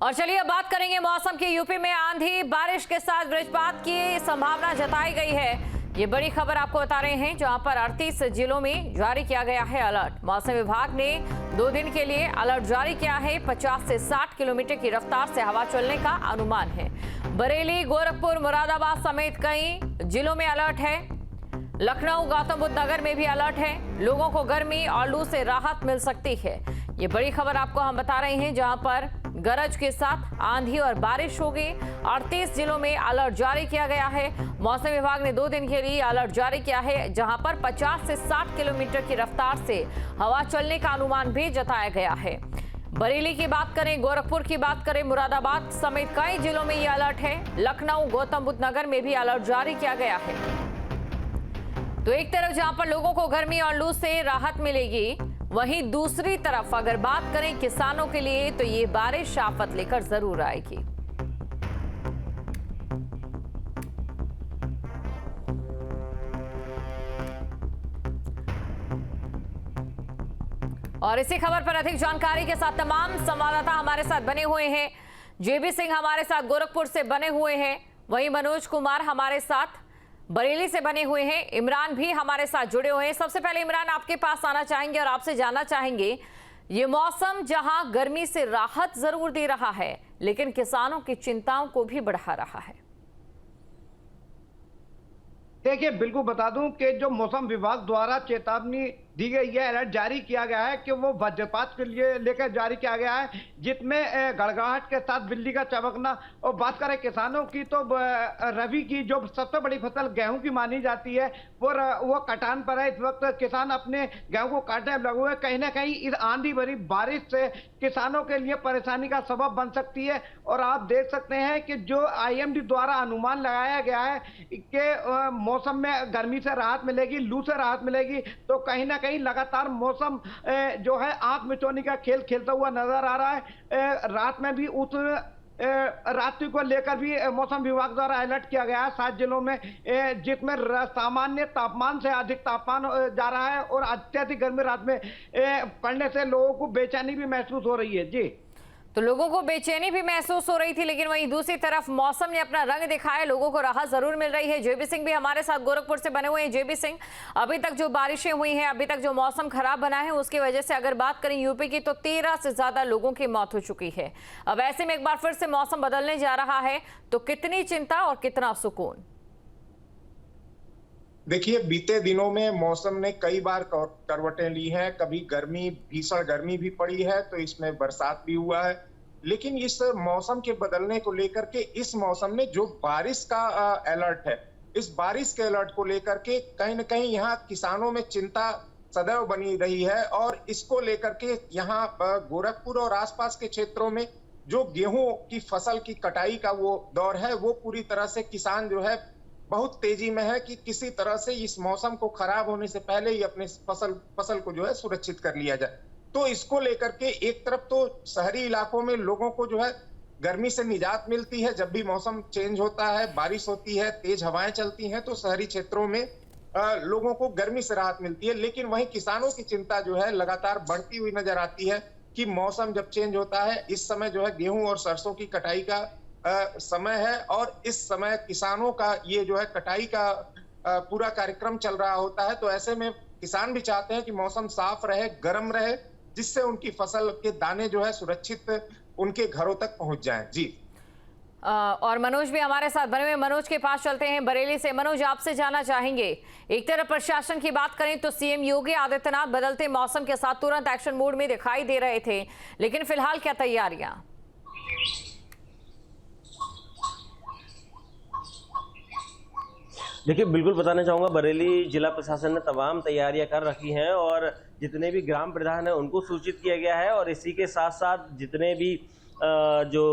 और चलिए अब बात करेंगे मौसम की। यूपी में आंधी बारिश के साथ वज्रपात की संभावना जताई गई है। ये बड़ी खबर आपको बता रहे हैं, जहां पर 38 जिलों में जारी किया गया है अलर्ट। मौसम विभाग ने 2 दिन के लिए अलर्ट जारी किया है। 50 से 60 किलोमीटर की रफ्तार से हवा चलने का अनुमान है। बरेली, गोरखपुर, मुरादाबाद समेत कई जिलों में अलर्ट है। लखनऊ, गौतम बुद्ध नगर में भी अलर्ट है। लोगों को गर्मी और लू से राहत मिल सकती है। ये बड़ी खबर आपको हम बता रहे हैं, जहां पर गरज के साथ आंधी और बारिश होगी। 38 जिलों में अलर्ट जारी किया गया है। मौसम विभाग ने 2 दिन के लिए अलर्ट जारी किया है, जहां पर 50 से 60 किलोमीटर की रफ्तार से हवा चलने का अनुमान भी जताया गया है। बरेली की बात करें, गोरखपुर की बात करें, मुरादाबाद समेत कई जिलों में ये अलर्ट है। लखनऊ, गौतम बुद्ध नगर में भी अलर्ट जारी किया गया है। तो एक तरफ जहां पर लोगों को गर्मी और लू से राहत मिलेगी, वहीं दूसरी तरफ अगर बात करें किसानों के लिए, तो ये बारिश आफत लेकर जरूर आएगी। और इसी खबर पर अधिक जानकारी के साथ तमाम संवाददाता हमारे साथ बने हुए हैं। जेबी सिंह हमारे साथ गोरखपुर से बने हुए हैं, वहीं मनोज कुमार हमारे साथ बरेली से बने हुए हैं, इमरान भी हमारे साथ जुड़े हुए हैं। सबसे पहले इमरान, आपके पास आना चाहेंगे और आपसे जानना चाहेंगे, ये मौसम जहां गर्मी से राहत जरूर दे रहा है, लेकिन किसानों की चिंताओं को भी बढ़ा रहा है। देखिए, बिल्कुल बता दूं कि जो मौसम विभाग द्वारा चेतावनी दी गई है, अलर्ट जारी किया गया है कि वो वज्रपात के लिए लेकर जारी किया गया है, जिसमें गड़गड़ाहट के साथ बिजली का चमकना। और बात करें किसानों की, तो रबी की जो सबसे बड़ी फसल गेहूं की मानी जाती है, वो कटान पर है। इस वक्त किसान अपने गेहूं को काटने लगे हुए। कहीं ना कहीं इस आंधी भरी बारिश से किसानों के लिए परेशानी का सबब बन सकती है। और आप देख सकते हैं कि जो IMD द्वारा अनुमान लगाया गया है कि मौसम में गर्मी से राहत मिलेगी, लू से राहत मिलेगी, तो कहीं ना कहीं लगातार मौसम जो है आंख मिचौनी का खेल खेलता हुआ नजर आ रहा है। रात में भी उस रात्रि को लेकर भी मौसम विभाग द्वारा अलर्ट किया गया है 7 जिलों में, जिसमें सामान्य तापमान से अधिक तापमान जा रहा है और अत्यधिक गर्मी रात में पड़ने से लोगों को बेचैनी भी महसूस हो रही है। जी, तो लोगों को बेचैनी भी महसूस हो रही थी, लेकिन वहीं दूसरी तरफ मौसम ने अपना रंग दिखाया, लोगों को राहत जरूर मिल रही है। जेबी सिंह भी हमारे साथ गोरखपुर से बने हुए हैं। जेबी सिंह, अभी तक जो बारिशें हुई हैं, अभी तक जो मौसम खराब बना है, उसकी वजह से अगर बात करें यूपी की, तो 13 से ज्यादा लोगों की मौत हो चुकी है। अब ऐसे में एक बार फिर से मौसम बदलने जा रहा है, तो कितनी चिंता और कितना सुकून? देखिए, बीते दिनों में मौसम ने कई बार करवटें ली हैं। कभी गर्मी, भीषण गर्मी भी पड़ी है, तो इसमें बरसात भी हुआ है। लेकिन इस मौसम के बदलने को लेकर के इस मौसम में जो बारिश का अलर्ट है, इस बारिश के अलर्ट को लेकर के कहीं न कहीं यहाँ किसानों में चिंता सदैव बनी रही है। और इसको लेकर के यहाँ गोरखपुर और आसपास के क्षेत्रों में जो गेहूं की फसल की कटाई का वो दौर है, वो पूरी तरह से किसान जो है बहुत तेजी में है कि किसी तरह से इस मौसम को खराब होने से पहले ही अपने फसल को जो है सुरक्षित कर लिया जाए। तो इसको लेकर के एक तरफ तो शहरी इलाकों में लोगों को जो है गर्मी से निजात मिलती है। जब भी मौसम चेंज होता है, बारिश होती है, तेज हवाएं चलती हैं, तो शहरी क्षेत्रों में लोगों को गर्मी से राहत मिलती है। लेकिन वहीं किसानों की चिंता जो है लगातार बढ़ती हुई नजर आती है कि मौसम जब चेंज होता है, इस समय जो है गेहूं और सरसों की कटाई का समय है, और इस समय किसानों का ये जो है कटाई का पूरा कार्यक्रम चल रहा होता है। तो ऐसे में किसान भी चाहते हैं कि मौसम साफ रहे, गर्म रहे, जिससे उनकी फसल के दाने जो है सुरक्षित उनके घरों तक पहुंच जाएं। जी, और मनोज भी हमारे साथ बने हुए। मनोज के पास चलते हैं बरेली से। मनोज, आपसे जानना चाहेंगे, एक तरफ प्रशासन की बात करें तो CM योगी आदित्यनाथ बदलते मौसम के साथ तुरंत एक्शन मोड में दिखाई दे रहे थे, लेकिन फिलहाल क्या तैयारियां? देखिए, बिल्कुल बताना चाहूँगा, बरेली जिला प्रशासन ने तमाम तैयारियां कर रखी हैं और जितने भी ग्राम प्रधान हैं उनको सूचित किया गया है। और इसी के साथ साथ जितने भी जो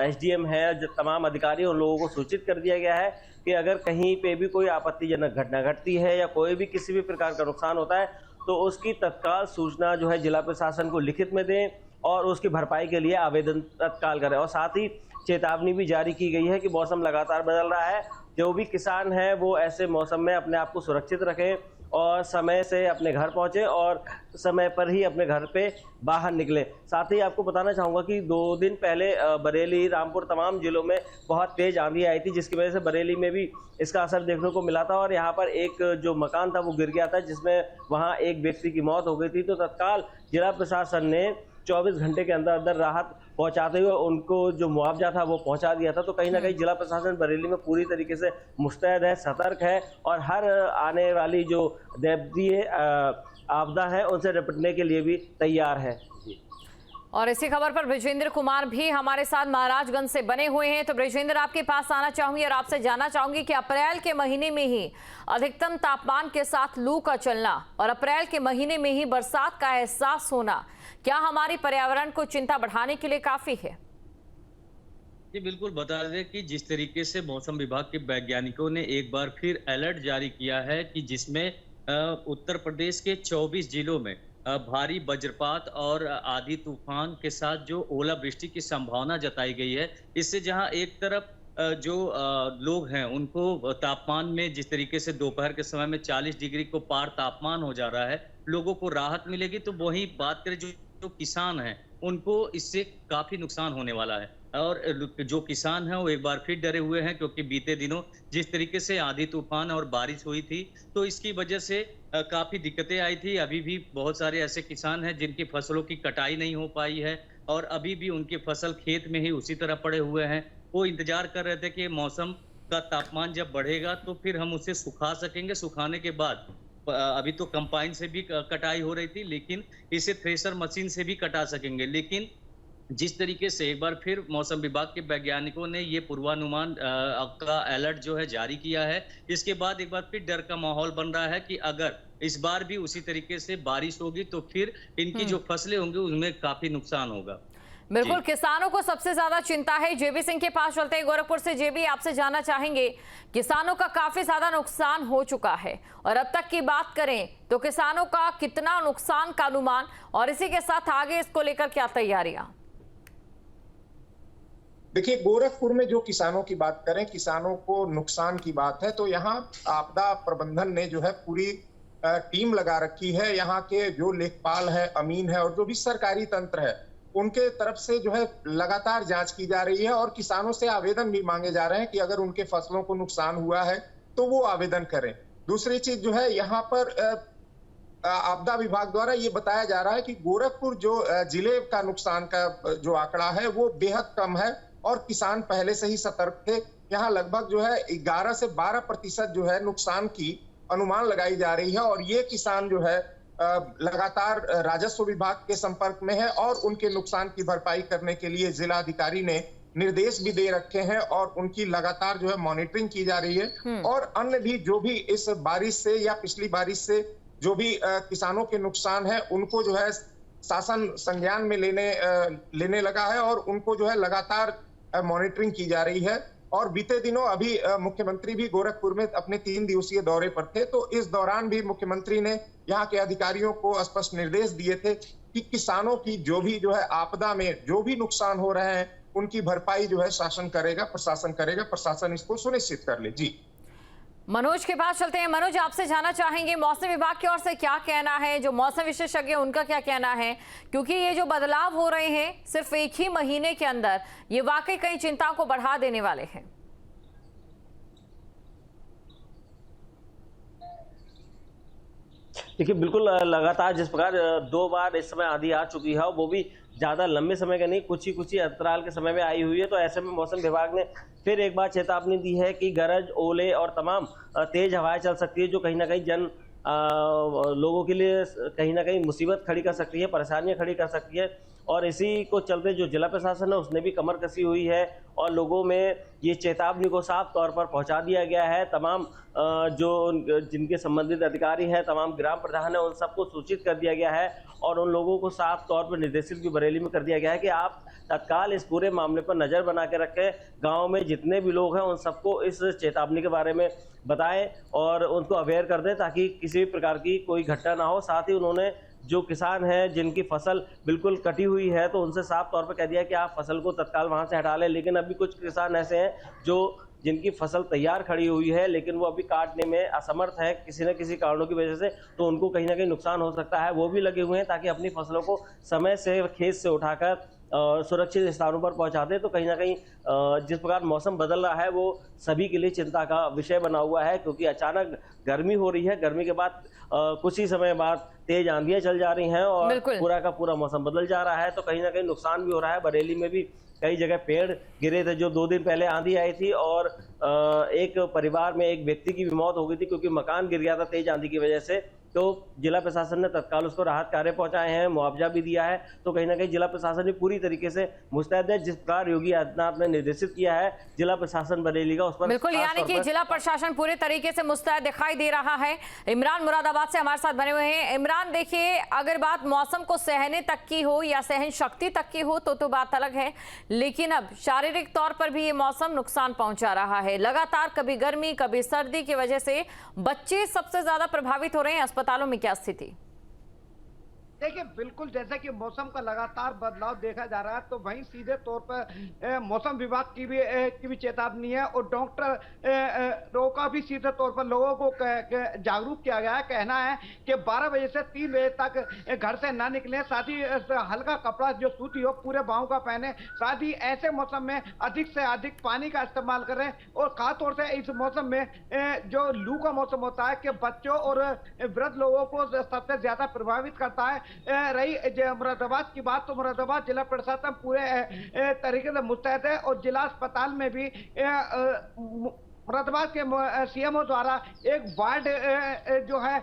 SDM है, तमाम अधिकारी, उन लोगों को सूचित कर दिया गया है कि अगर कहीं पे भी कोई आपत्तिजनक घटना घटती है या कोई भी किसी भी प्रकार का नुकसान होता है, तो उसकी तत्काल सूचना जो है जिला प्रशासन को लिखित में दें और उसकी भरपाई के लिए आवेदन तत्काल करें। और साथ ही चेतावनी भी जारी की गई है कि मौसम लगातार बदल रहा है, जो भी किसान है वो ऐसे मौसम में अपने आप को सुरक्षित रखें और समय से अपने घर पहुंचे और समय पर ही अपने घर पे बाहर निकले। साथ ही आपको बताना चाहूँगा कि 2 दिन पहले बरेली, रामपुर तमाम जिलों में बहुत तेज आंधी आई थी, जिसकी वजह से बरेली में भी इसका असर देखने को मिला था और यहाँ पर एक जो मकान था वो गिर गया था, जिसमें वहाँ एक व्यक्ति की मौत हो गई थी। तो तत्काल जिला प्रशासन ने 24 घंटे के अंदर अंदर राहत पहुंचाते हुए उनको जो मुआवजा था वो पहुंचा दिया था। तो कहीं ना कहीं जिला प्रशासन बरेली में पूरी तरीके से मुस्तैद है, सतर्क है और हर आने वाली जो दैवीय आपदा है उनसे निपटने के लिए भी तैयार है। और इसी खबर पर ब्रिजेंद्र कुमार भी हमारे साथ महाराजगंज से बने हुए हैं। तो ब्रिजेंद्र, आपके पास आना चाहूंगी और आपसे जानना चाहूंगी कि अप्रैल के महीने में ही अधिकतम तापमान के साथ लू का चलना और अप्रैल के महीने में ही बरसात का एहसास होना क्या हमारी पर्यावरण को चिंता बढ़ाने के लिए काफी है? जी बिल्कुल, बता दें कि जिस तरीके से मौसम विभाग के वैज्ञानिकों ने एक बार फिर अलर्ट जारी किया है कि जिसमें उत्तर प्रदेश के 24 जिलों में भारी वज्रपात और आंधी तूफान के साथ जो ओलावृष्टि की संभावना जताई गई है। इससे जहां एक तरफ जो लोग हैं उनको तापमान में जिस तरीके से दोपहर के समय में 40 डिग्री को पार तापमान हो जा रहा है, लोगों को राहत मिलेगी, तो वही बात करें जो किसान हैं उनको इससे काफी नुकसान होने वाला है। और जो किसान हैं वो एक बार फिर डरे हुए हैं, क्योंकि बीते दिनों जिस तरीके से आंधी तूफान और बारिश हुई थी तो इसकी वजह से काफी दिक्कतें आई थी। अभी भी बहुत सारे ऐसे किसान हैं जिनकी फसलों की कटाई नहीं हो पाई है और अभी भी उनकी फसल खेत में ही उसी तरह पड़े हुए हैं। वो इंतजार कर रहे थे कि मौसम का तापमान जब बढ़ेगा तो फिर हम उसे सुखा सकेंगे। सुखाने के बाद अभी तो कंपाइन से भी कटाई हो रही थी, लेकिन इसे थ्रेशर मशीन से भी कटा सकेंगे। लेकिन जिस तरीके से एक बार फिर मौसम विभाग के वैज्ञानिकों ने ये पूर्वानुमान का अलर्ट जो है जारी किया है, इसके बाद एक बार फिर डर का माहौल बन रहा है कि अगर इस बार भी उसी तरीके से बारिश होगी तो फिर इनकी जो फसलें होंगी उनमें काफी नुकसान होगा। बिल्कुल, किसानों को सबसे ज्यादा चिंता है। जेबी सिंह के पास चलते हैं गोरखपुर से। जेबी, आपसे जानना चाहेंगे, किसानों का काफी ज्यादा नुकसान हो चुका है और अब तक की बात करें तो किसानों का कितना नुकसान का अनुमान और इसी के साथ आगे इसको लेकर क्या तैयारियां? देखिए, गोरखपुर में जो किसानों की बात करें, किसानों को नुकसान की बात है तो यहाँ आपदा प्रबंधन ने जो है पूरी टीम लगा रखी है। यहाँ के जो लेखपाल है, अमीन है और जो भी सरकारी तंत्र है उनके तरफ से जो है लगातार जांच की जा रही है और किसानों से आवेदन भी मांगे जा रहे हैं कि अगर उनके फसलों को नुकसान हुआ है तो वो आवेदन करें। दूसरी चीज जो है, यहाँ पर आपदा विभाग द्वारा ये बताया जा रहा है कि गोरखपुर जो जिले का नुकसान का जो आंकड़ा है वो बेहद कम है और किसान पहले से ही सतर्क थे। यहाँ लगभग जो है 11 से 12% जो है नुकसान की अनुमान लगाई जा रही है और ये किसान जो है लगातार राजस्व विभाग के संपर्क में है और उनके नुकसान की भरपाई करने के लिए जिलाधिकारी ने निर्देश भी दे रखे हैं और उनकी लगातार जो है मॉनिटरिंग की जा रही है। और अन्य भी जो भी इस बारिश से या पिछली बारिश से जो भी किसानों के नुकसान है उनको जो है शासन संज्ञान में लेने लगा है और उनको जो है लगातार मॉनिटरिंग की जा रही है। और बीते दिनों अभी मुख्यमंत्री भी गोरखपुर में अपने 3 दिवसीय दौरे पर थे, तो इस दौरान भी मुख्यमंत्री ने यहाँ के अधिकारियों को स्पष्ट निर्देश दिए थे कि किसानों की जो भी जो है आपदा में जो भी नुकसान हो रहे हैं उनकी भरपाई जो है शासन करेगा, प्रशासन इसको सुनिश्चित कर ले। जी मनोज के पास चलते हैं। मनोज, आपसे जानना चाहेंगे मौसम विभाग की ओर से क्या कहना है, जो मौसम विशेषज्ञ उनका क्या कहना है, क्योंकि ये जो बदलाव हो रहे हैं सिर्फ एक ही महीने के अंदर ये वाकई कई चिंता को बढ़ा देने वाले हैं। देखिए, बिल्कुल लगातार जिस प्रकार 2 बार इस समय आंधी आ चुकी है वो भी ज़्यादा लंबे समय का नहीं, कुछ ही अंतराल के समय में आई हुई है। तो ऐसे में मौसम विभाग ने फिर एक बार चेतावनी दी है कि गरज, ओले और तमाम तेज हवाएं चल सकती है, जो कहीं ना कहीं लोगों के लिए कहीं ना कहीं मुसीबत खड़ी कर सकती है, परेशानियां खड़ी कर सकती है। और इसी को चलते जो जिला प्रशासन है उसने भी कमर कसी हुई है और लोगों में ये चेतावनी को साफ तौर पर पहुंचा दिया गया है। तमाम जो जिनके संबंधित अधिकारी हैं, तमाम ग्राम प्रधान है, उन सबको सूचित कर दिया गया है और उन लोगों को साफ तौर पर निर्देशित भी बरेली में कर दिया गया है कि आप तत्काल इस पूरे मामले पर नज़र बना के रखें। गांव में जितने भी लोग हैं उन सबको इस चेतावनी के बारे में बताएं और उनको अवेयर कर दें ताकि किसी भी प्रकार की कोई घटना ना हो। साथ ही उन्होंने जो किसान हैं जिनकी फसल बिल्कुल कटी हुई है तो उनसे साफ तौर पर कह दिया कि आप फसल को तत्काल वहाँ से हटा लें। लेकिन अभी कुछ किसान ऐसे हैं जो जिनकी फसल तैयार खड़ी हुई है लेकिन वो अभी काटने में असमर्थ है किसी न किसी कारणों की वजह से, तो उनको कहीं ना कहीं नुकसान हो सकता है। वो भी लगे हुए हैं ताकि अपनी फसलों को समय से खेत से उठाकर सुरक्षित स्थानों पर पहुंचा दें। तो कहीं ना कहीं जिस प्रकार मौसम बदल रहा है वो सभी के लिए चिंता का विषय बना हुआ है, क्योंकि अचानक गर्मी हो रही है, गर्मी के बाद कुछ ही समय बाद तेज आंधियां चल जा रही हैं और पूरा का पूरा मौसम बदल जा रहा है। तो कहीं ना कहीं नुकसान भी हो रहा है। बरेली में भी कई जगह पेड़ गिरे थे, जो 2 दिन पहले आंधी आई थी और एक परिवार में एक व्यक्ति की भी मौत हो गई थी क्योंकि मकान गिर गया था तेज आंधी की वजह से। तो जिला प्रशासन ने तत्काल उसको राहत कार्य पहुंचाए हैं, मुआवजा भी दिया है। तो कहीं ना कहीं जिला प्रशासन भी पूरी तरीके से मुस्तैद है। जिस प्रकार योगी आदित्यनाथ ने निर्देशित किया है जिला प्रशासन बरेली का, उस पर बिल्कुल, यानी कि जिला प्रशासन पूरे तरीके से मुस्तैद दिखाई दे रहा है। इमरान मुरादाबाद से हमारे साथ बने हुए हैं। इमरान, देखिए, अगर बात मौसम को सहने तक की हो या सहन शक्ति तक की हो तो बात अलग है, लेकिन अब शारीरिक तौर पर भी ये मौसम नुकसान पहुंचा रहा है। लगातार कभी गर्मी कभी सर्दी की वजह से बच्चे सबसे ज्यादा प्रभावित हो रहे हैं। अस्पतालों में क्या स्थिति? देखिए, बिल्कुल जैसे कि मौसम का लगातार बदलाव देखा जा रहा है, तो वहीं सीधे तौर पर मौसम विभाग की भी चेतावनी है और डॉक्टरों का भी सीधे तौर पर लोगों को जागरूक किया गया है। कहना है कि 12 बजे से 3 बजे तक घर से ना निकलें, साथ ही हल्का कपड़ा जो सूती हो पूरे बाहों का पहने, साथ ही ऐसे मौसम में अधिक से अधिक पानी का इस्तेमाल करें। और खासतौर से इस मौसम में जो लू का मौसम होता है कि बच्चों और वृद्ध लोगों को सबसे ज्यादा प्रभावित करता है। रही मुरादाबाद की बात, तो मुरादाबाद जिला प्रशासन पूरे तरीके से मुस्तैद है और जिला अस्पताल में भी मुरादाबाद के सीएमओ द्वारा एक वार्ड जो है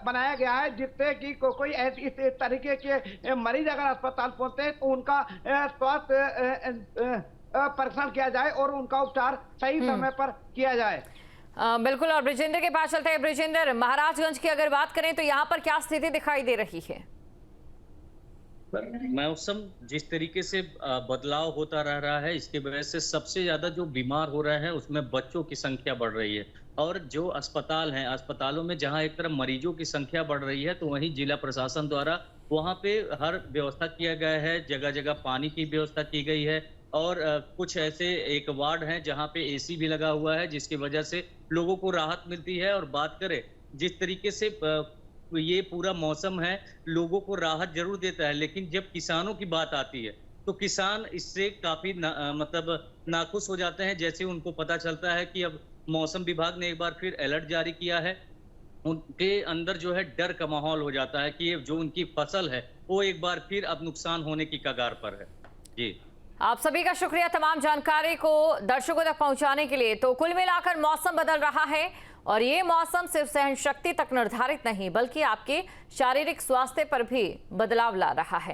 बनाया गया है, जिससे कि कोई ऐसी इस तरीके के मरीज अगर अस्पताल पहुंचते हैं तो उनका स्वास्थ्य परीक्षण किया जाए और उनका उपचार सही समय पर किया जाए। बिल्कुल, और ब्रिजेंद्र के पास चलते हैं। ब्रिजेंद्र, महाराजगंज की अगर बात करें तो यहाँ पर क्या स्थिति दिखाई दे रही है? मौसम जिस तरीके से बदलाव होता रह रहा है, इसकी वजह से सबसे ज्यादा जो बीमार हो रहे हैं उसमें बच्चों की संख्या बढ़ रही है। और जो अस्पताल हैं, अस्पतालों में जहां एक तरफ मरीजों की संख्या बढ़ रही है तो वहीं जिला प्रशासन द्वारा वहां पे हर व्यवस्था किया गया है। जगह जगह पानी की व्यवस्था की गई है और कुछ ऐसे एक वार्ड हैं जहां पे एसी भी लगा हुआ है, जिसकी वजह से लोगों को राहत मिलती है। और बात करें जिस तरीके से ये पूरा मौसम है, लोगों को राहत जरूर देता है, लेकिन जब किसानों की बात आती है तो किसान इससे काफी मतलब नाखुश हो जाते हैं। जैसे उनको पता चलता है कि अब मौसम विभाग ने एक बार फिर अलर्ट जारी किया है, उनके अंदर जो है डर का माहौल हो जाता है कि जो उनकी फसल है वो एक बार फिर अब नुकसान होने की कगार पर है। जी, आप सभी का शुक्रिया तमाम जानकारी को दर्शकों तक पहुंचाने के लिए। तो कुल मिलाकर मौसम बदल रहा है और ये मौसम सिर्फ सहन शक्ति तक निर्धारित नहीं बल्कि आपके शारीरिक स्वास्थ्य पर भी बदलाव ला रहा है।